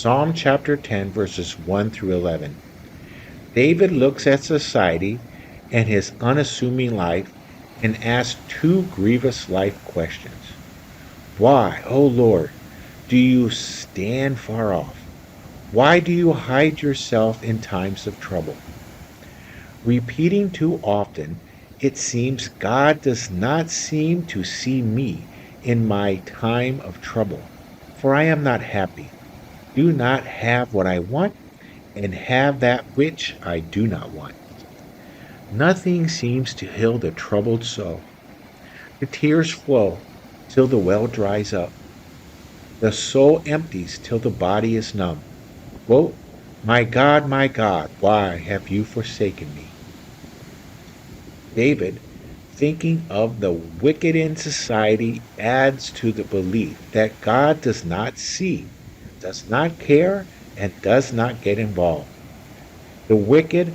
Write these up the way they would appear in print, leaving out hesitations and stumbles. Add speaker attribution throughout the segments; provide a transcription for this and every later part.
Speaker 1: Psalm chapter 10, verses 1 through 11. David looks at society and his unassuming life and asks two grievous life questions. Why, O Lord, do you stand far off? Why do you hide yourself in times of trouble? Repeating too often, it seems God does not seem to see me in my time of trouble, for I am not happy, do not have what I want, and have that which I do not want. Nothing seems to heal the troubled soul. The tears flow till the well dries up. The soul empties till the body is numb. Quote, my God, why have you forsaken me? David, thinking of the wicked in society, adds to the belief that God does not see, does not care, and does not get involved. The wicked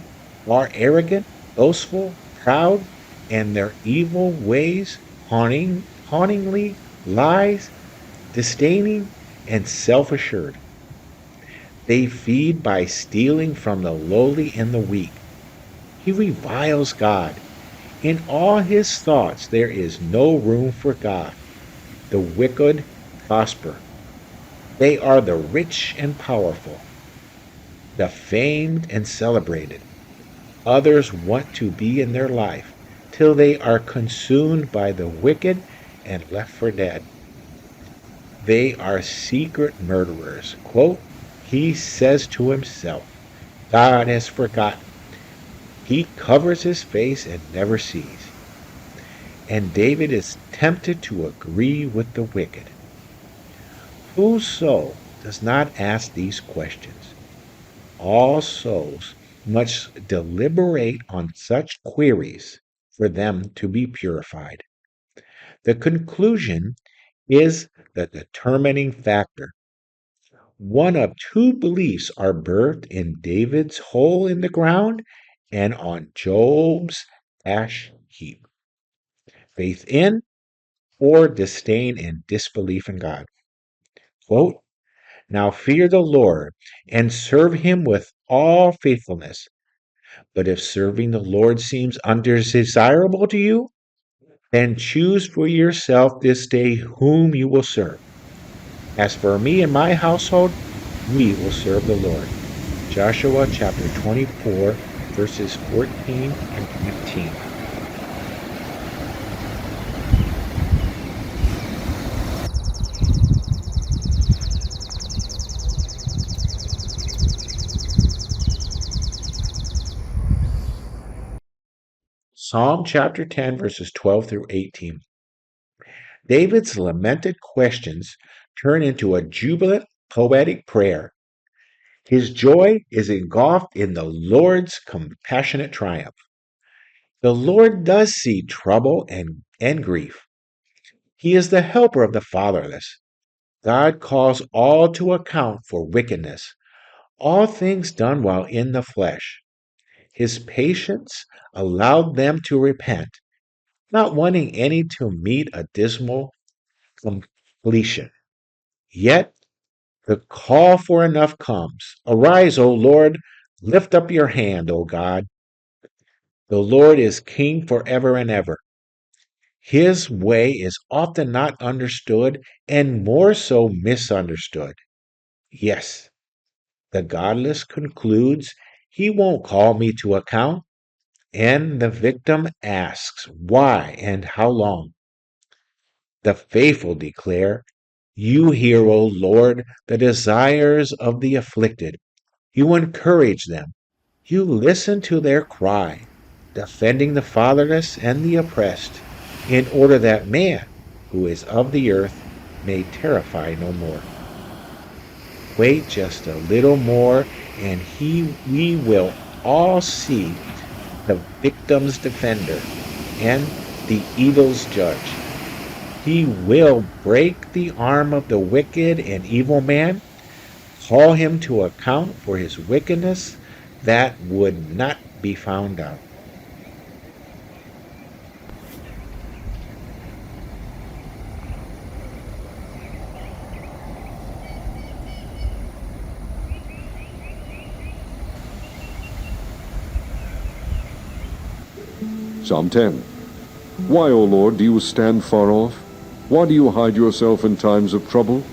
Speaker 1: are arrogant, boastful, proud, and their evil ways hauntingly lies, disdaining, and self-assured. They feed by stealing from the lowly and the weak. He reviles God. In all his thoughts there is no room for God. The wicked prosper. They are the rich and powerful, the famed and celebrated. Others want to be in their life till they are consumed by the wicked and left for dead. They are secret murderers. Quote, he says to himself, God has forgotten. He covers his face and never sees. And David is tempted to agree with the wicked. Whose soul does not ask these questions? All souls must deliberate on such queries for them to be purified. The conclusion is the determining factor. One of two beliefs are birthed in David's hole in the ground and on Job's ash heap: faith in or disdain and disbelief in God. Quote, now fear the Lord and serve him with all faithfulness. But if serving the Lord seems undesirable to you, then choose for yourself this day whom you will serve. As for me and my household, we will serve the Lord. Joshua chapter 24, verses 14 and 15. Psalm chapter 10, verses 12 through 18. David's lamented questions turn into a jubilant poetic prayer. His joy is engulfed in the Lord's compassionate triumph. The Lord does see trouble and grief. He is the helper of the fatherless. God calls all to account for wickedness, all things done while in the flesh. His patience allowed them to repent, not wanting any to meet a dismal completion. Yet the call for enough comes. Arise, O Lord, lift up your hand, O God. The Lord is king forever and ever. His way is often not understood and more so misunderstood. Yes, the godless concludes, he won't call me to account. And the victim asks, why and how long? The faithful declare, you hear, O Lord, the desires of the afflicted. You encourage them. You listen to their cry, defending the fatherless and the oppressed, in order that man, who is of the earth, may terrify no more. Wait just a little more, and we will all see the victim's defender and the evil's judge. He will break the arm of the wicked and evil man, call him to account for his wickedness that would not be found out.
Speaker 2: Psalm 10. Why, O Lord, do you stand far off? Why do you hide yourself in times of trouble?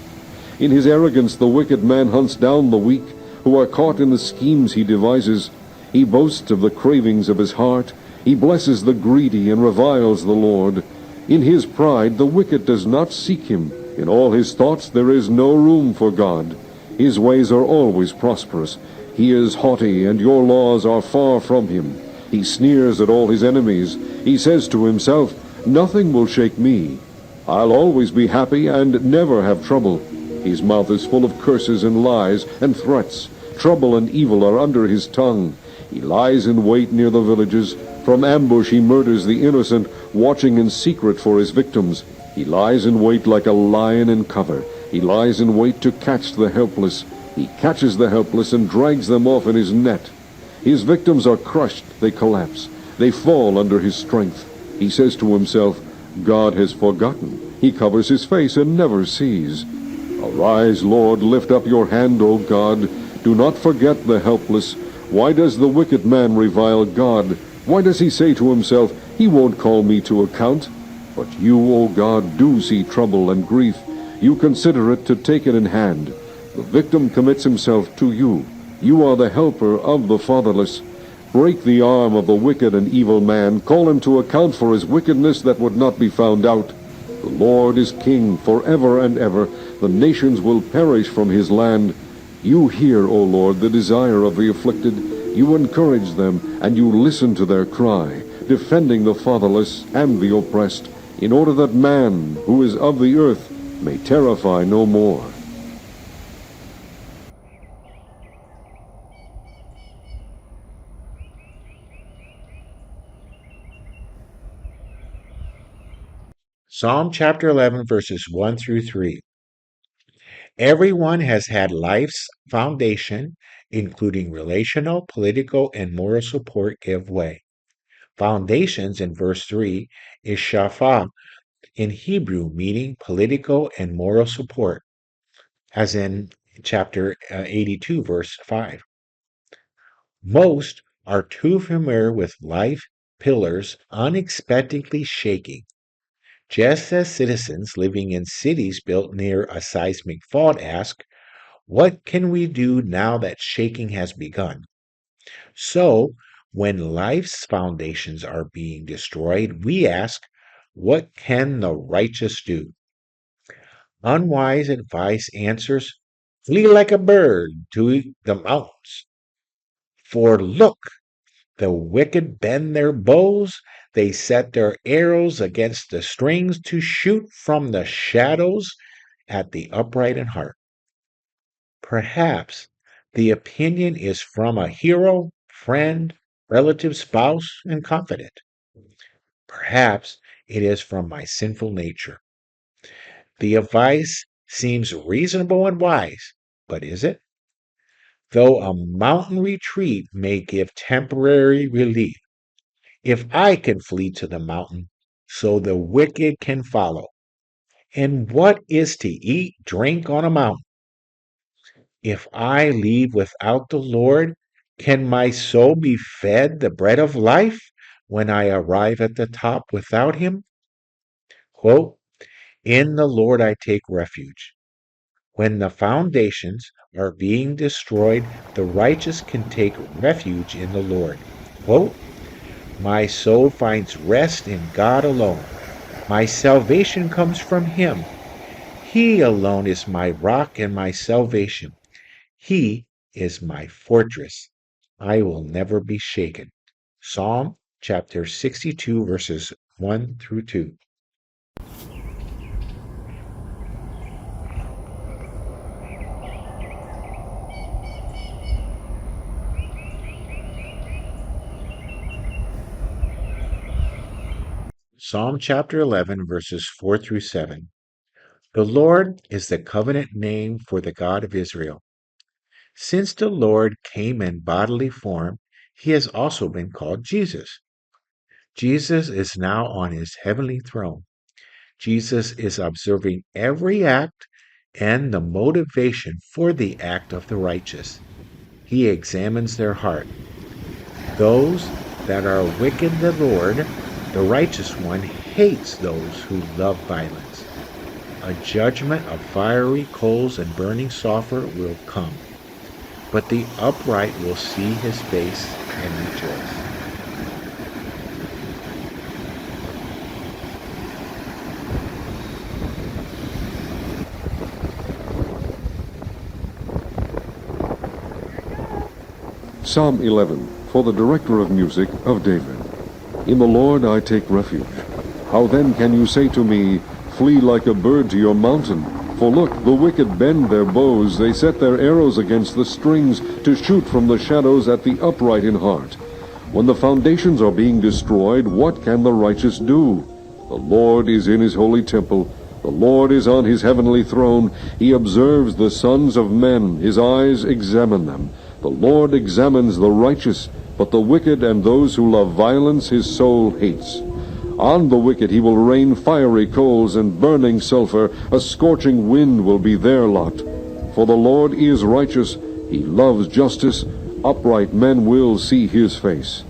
Speaker 2: In his arrogance the wicked man hunts down the weak, who are caught in the schemes he devises. He boasts of the cravings of his heart. He blesses the greedy and reviles the Lord. In his pride the wicked does not seek him. In all his thoughts there is no room for God. His ways are always prosperous. He is haughty, and your laws are far from him. He sneers at all his enemies. He says to himself, "Nothing will shake me. I'll always be happy and never have trouble." His mouth is full of curses and lies and threats. Trouble and evil are under his tongue. He lies in wait near the villages. From ambush he murders the innocent, watching in secret for his victims. He lies in wait like a lion in cover. He lies in wait to catch the helpless. He catches the helpless and drags them off in his net. His victims are crushed, they collapse. They fall under his strength. He says to himself, "God has forgotten." He covers his face and never sees. Arise, Lord, lift up your hand, O God. Do not forget the helpless. Why does the wicked man revile God? Why does he say to himself, "He won't call me to account"? But you, O God, do see trouble and grief. You consider it to take it in hand. The victim commits himself to you. You are the helper of the fatherless. Break the arm of the wicked and evil man. Call him to account for his wickedness that would not be found out. The Lord is king forever and ever. The nations will perish from his land. You hear, O Lord, the desire of the afflicted. You encourage them, and you listen to their cry, defending the fatherless and the oppressed, in order that man, who is of the earth, may terrify no more.
Speaker 1: Psalm chapter 11, verses 1 through 3. Everyone has had life's foundation, including relational, political, and moral support, give way. Foundations in verse 3 is shafah in Hebrew, meaning political and moral support, as in chapter 82, verse 5. Most are too familiar with life pillars unexpectedly shaking. Just as citizens living in cities built near a seismic fault ask, "What can we do now that shaking has begun?" So, when life's foundations are being destroyed, we ask, "What can the righteous do?" Unwise advice answers, "Flee like a bird to the mountains." For look, the wicked bend their bows, they set their arrows against the strings to shoot from the shadows at the upright in heart. Perhaps the opinion is from a hero, friend, relative, spouse, and confidant. Perhaps it is from my sinful nature. The advice seems reasonable and wise, but is it? Though a mountain retreat may give temporary relief, if I can flee to the mountain, so the wicked can follow. And what is to eat, drink on a mountain? If I leave without the Lord, can my soul be fed the bread of life when I arrive at the top without him? Quote, "In the Lord I take refuge." When the foundations are being destroyed, the righteous can take refuge in the Lord. Quote, "My soul finds rest in God alone. My salvation comes from him. He alone is my rock and my salvation. He is my fortress. I will never be shaken." Psalm chapter 62, verses 1 through 2. Psalm chapter 11, verses 4 through 7. The Lord is the covenant name for the God of Israel. Since the Lord came in bodily form, he has also been called Jesus. Jesus is now on his heavenly throne. Jesus is observing every act and the motivation for the act of the righteous. He examines their heart. Those that are wicked, the righteous one, hates those who love violence. A judgment of fiery coals and burning sulfur will come, but the upright will see his face and rejoice.
Speaker 2: Psalm 11, for the director of music, of David. In the Lord I take refuge. How then can you say to me, flee like a bird to your mountain? For look, the wicked bend their bows, they set their arrows against the strings, to shoot from the shadows at the upright in heart. When the foundations are being destroyed, what can the righteous do? The Lord is in his holy temple. The Lord is on his heavenly throne. He observes the sons of men. His eyes examine them. The Lord examines the righteous, but the wicked and those who love violence his soul hates. On the wicked he will rain fiery coals and burning sulfur. A scorching wind will be their lot. For the Lord is righteous. He loves justice. Upright men will see his face.